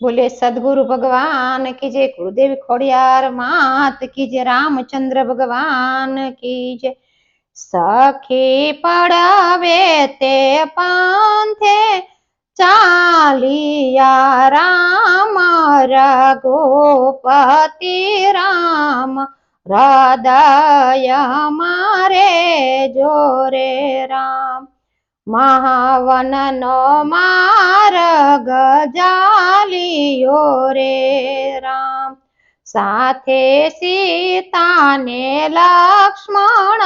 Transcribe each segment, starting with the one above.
बोले सदगुरु भगवान की जय, गुरुदेव खोड़ियार मात की जय, रामचंद्र भगवान की जय। सखी पड़ावे ते पांथे चालिया राम रघुपति राम, हृदय मारे जोरे राम। महावन नो मार्ग जालियो रे राम, साथे सीता ने लक्ष्मण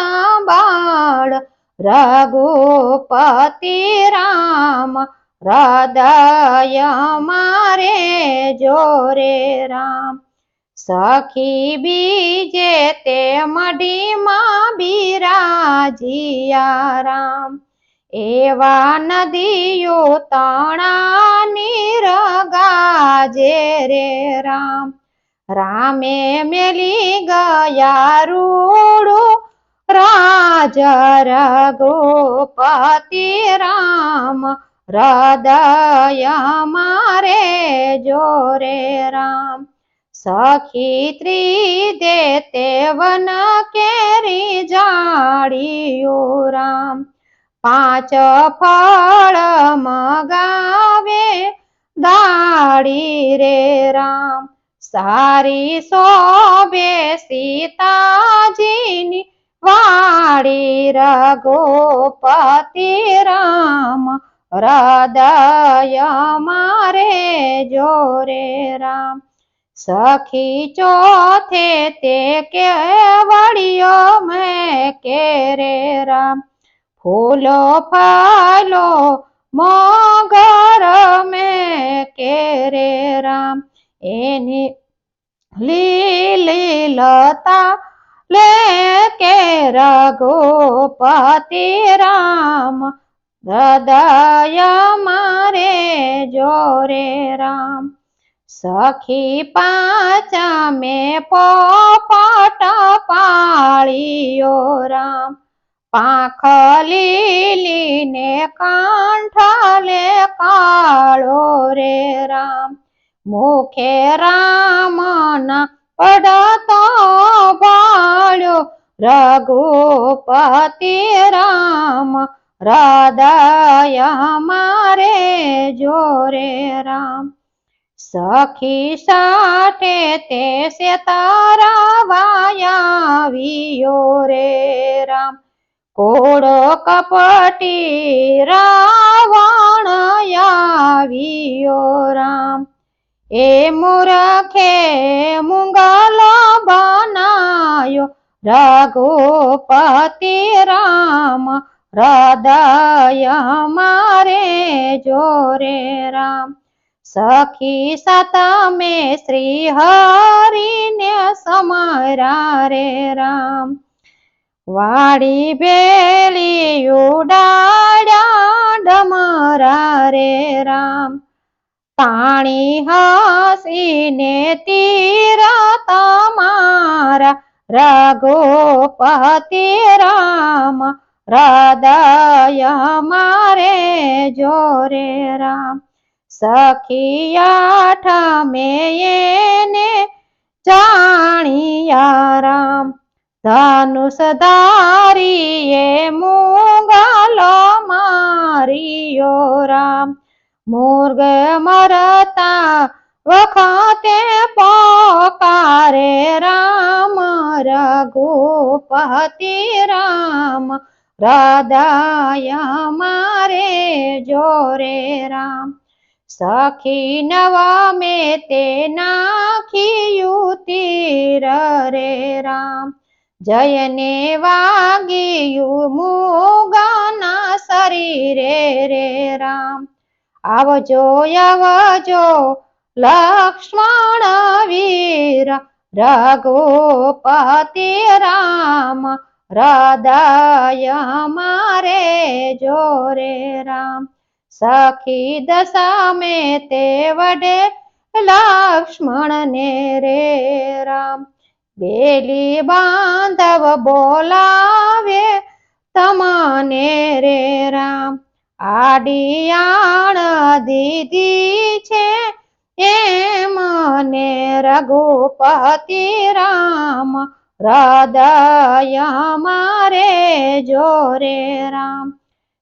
बाळ, रघुपति राम, हृदय मारे जोरे राम। सखी बीजे ते मडी मां बिराजिया राम, एवा नदियो तणा नीर गाजे रे राम। रामे मेली गया रूडू राज, रघुपति राम, हृदय मारे जोरे राम। सखी त्रिदेते वन केरी जाड़ियो राम, पांच फल मगावे दाड़ी रे राम। सारी शोभे सीताजीनी वाड़ी, रघुपति राम, हृदय मारे जोरे राम। सखी चौथे ते केवड़ियो में केरे राम, फूलो फलो मोगर में केरे राम। एनी लीली लता लेके रघुपति राम, हृदय मारे जोरे राम। सखी पाँच में पोपट पालियो राम, पाख लीली ने कांठले काळो रे राम। मुखे राम न पड़तो बाळ्यो, रघुपति राम, हृदय मारे जोरे राम। सखी साठे ते से तारा वायावियो रे राम, कोड़ो कपटी रावण यावियो राम। ए मूर्खे मुंगलो बनायो, रघुपति राम, हृदय मारे जोरे राम। सखी सात में श्री हरि ने समारा रे राम, वाड़ी बेली उडाड़ा डमरा रे राम। पाणी हसी ने तीर तमारा, रघुपति राम, हृदय मारे जोरे राम। सखी आठ में येने जानिया राम, धनुष धारिये मुंगलो मारियो राम। मुर्ग मरता वखते पोकारे राम, रघुपति राम, हृदय मारे जोरे राम। सखी नवा में ते नाखियु तीर रे राम, जयने वागियु मुगना शरीरे रे राम। आवजो आवजो लक्ष्मण वीर, रघुपति राम, हृदय मारे जोरे राम। सखी दशा में ते वडे लक्ष्मण ने रे राम, बेली बांधव बोलावे तमने रे राम। आडियाण दीदी छे મને રઘુપતિ રામ હૃદય મારે જોરે રામ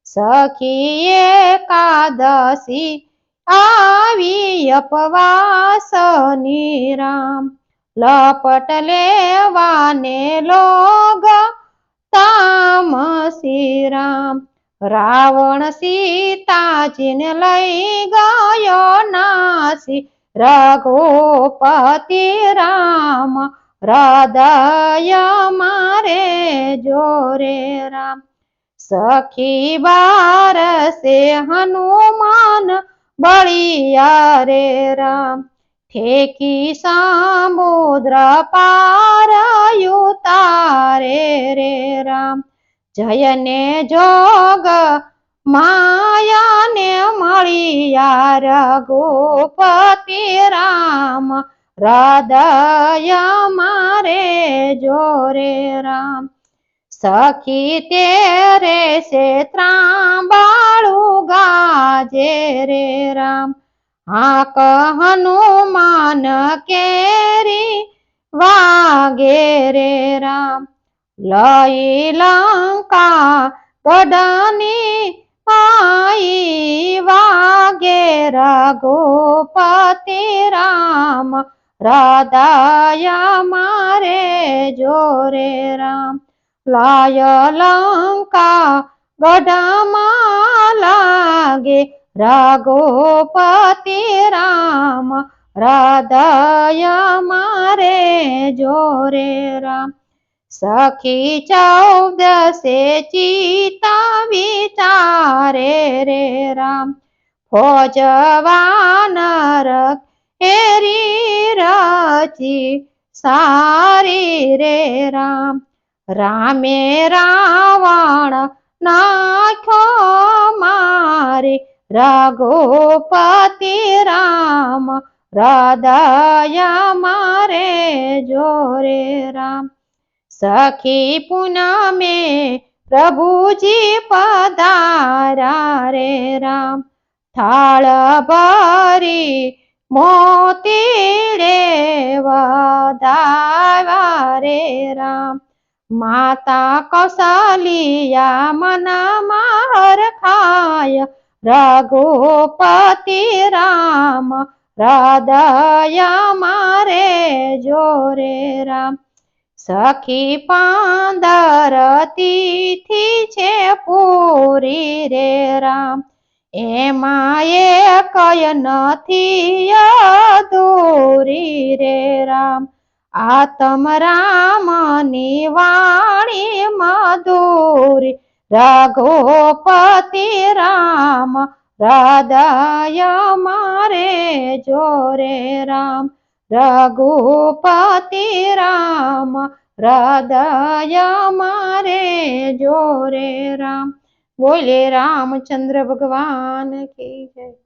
સખી એકાદશી આવી અપવાસની રામ લપટ લેવાને લોગ તામસી રામ રાવણ સીતાજીને લઈ ગયો નાસી રઘુપતિ રામ હૃદય મારે જોરે રામ સખી બારસે હનુમાન બળિયા રે રામ ઠેકી સમુદ્ર પાર ઉતારે રે રામ જયને જોગ માયાને મળિયા રઘુપતિ રામ હૃદય મારે જોરે રામ સખી તેરે સે ત્રાંબાળું ગાજે રે રામ આક હનુમાન કેરી વાગે રે રામ લઈ લંકા ગઢની આઈ વાગે રઘુપતિ રામ હૃદય મારે જોરે રામ લાય લંકા ગઢમાં લાગે રઘુપતિ રામ હૃદય મારે જોરે રામ સખી 14 ચિતા વિચારે રે રામ ફોજ વાનર એરી રચી સારી રે રામ રામે રાવણ નાખ્યો મારે રઘુપતિ રામ હૃદય મારે જોરે રામ સખી પૂનમે પ્રભુજી પધાર્યા રે રામ થાળ ભરી મોતીડે વધાવ્યા રે રામ માતા કૌશલિયા મનમાં હરખાય રઘુપતિ રામ હૃદય મારે જોરે રામ સખી 15 તિથિ છે પૂરી રે રામ એમાં એકય નથી અધૂરી રે રામ આતમ રામની વાણી મધુરી રઘુપતિ રામ હૃદય મારે જોરે રામ રઘુપતિ રામ હૃદય મારે જોરે રામ બોલે રામચંદ્ર ભગવાન કી જય।